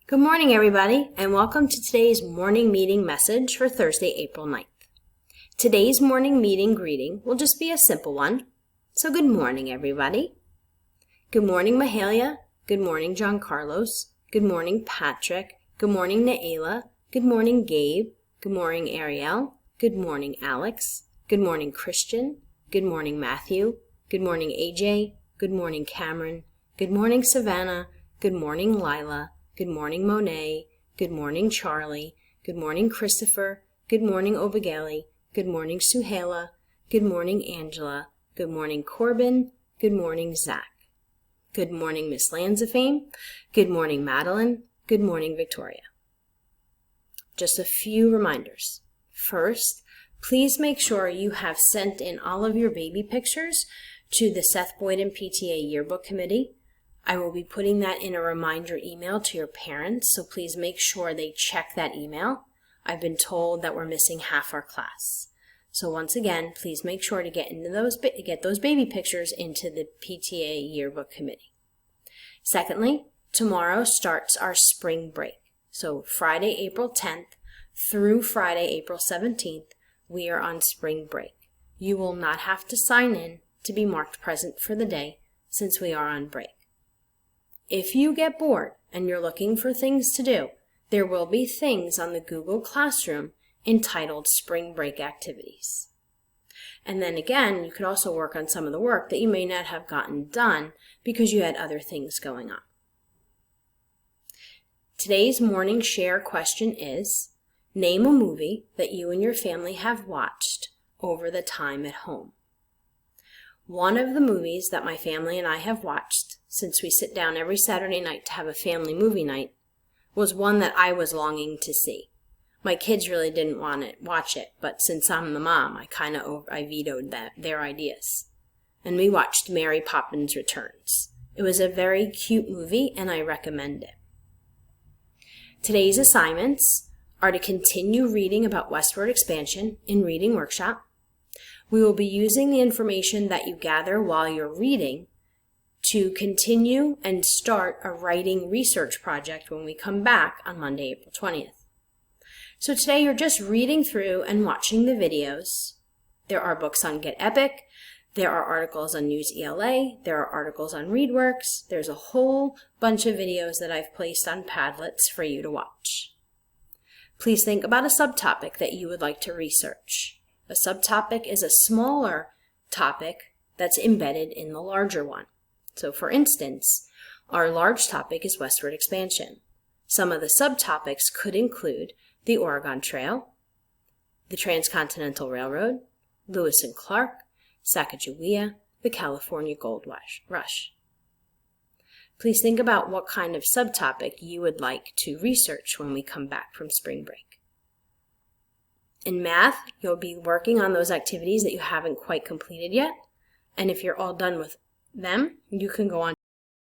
Good morning, everybody, and welcome to today's morning meeting message for Thursday, April 9th. Today's morning meeting greeting will just be a simple one. So good morning, everybody. Good morning, Mahalia. Good morning, John Carlos. Good morning, Patrick. Good morning, Naela. Good morning, Gabe. Good morning, Ariel. Good morning, Alex. Good morning, Christian. Good morning, Matthew. Good morning, AJ. Good morning, Cameron. Good morning, Savannah. Good morning, Lila. Good morning, Monet. Good morning, Charlie. Good morning, Christopher. Good morning, Obigali. Good morning, Suhaila. Good morning, Angela. Good morning, Corbin. Good morning, Zach. Good morning, Miss Lanzafame. Good morning, Madeline. Good morning, Victoria. Just a few reminders. First, please make sure you have sent in all of your baby pictures to the Seth Boyden PTA Yearbook Committee. I will be putting that in a reminder email to your parents, so please make sure they check that email. I've been told that we're missing half our class. So once again, please make sure to get those baby pictures into the PTA Yearbook Committee. Secondly, tomorrow starts our spring break. So Friday, April 10th through Friday, April 17th, we are on spring break. You will not have to sign in to be marked present for the day since we are on break. If you get bored and you're looking for things to do, there will be things on the Google Classroom entitled Spring Break Activities. And then again, you could also work on some of the work that you may not have gotten done because you had other things going on. Today's morning share question is, name a movie that you and your family have watched over the time at home. One of the movies that my family and I have watched, since we sit down every Saturday night to have a family movie night, was one that I was longing to see. My kids really didn't want to watch it, but since I'm the mom, I vetoed their ideas. And we watched Mary Poppins Returns. It was a very cute movie, and I recommend it. Today's assignments are to continue reading about westward expansion in Reading Workshop. We will be using the information that you gather while you're reading to continue and start a writing research project when we come back on Monday, April 20th. So today you're just reading through and watching the videos. There are books on Get Epic, there are articles on News ELA, there are articles on ReadWorks, there's a whole bunch of videos that I've placed on Padlets for you to watch. Please think about a subtopic that you would like to research. A subtopic is a smaller topic that's embedded in the larger one. So for instance, our large topic is westward expansion. Some of the subtopics could include the Oregon Trail, the Transcontinental Railroad, Lewis and Clark, Sacagawea, the California Gold Rush. Please think about what kind of subtopic you would like to research when we come back from spring break. In math, you'll be working on those activities that you haven't quite completed yet, and if you're all done with them, you can go on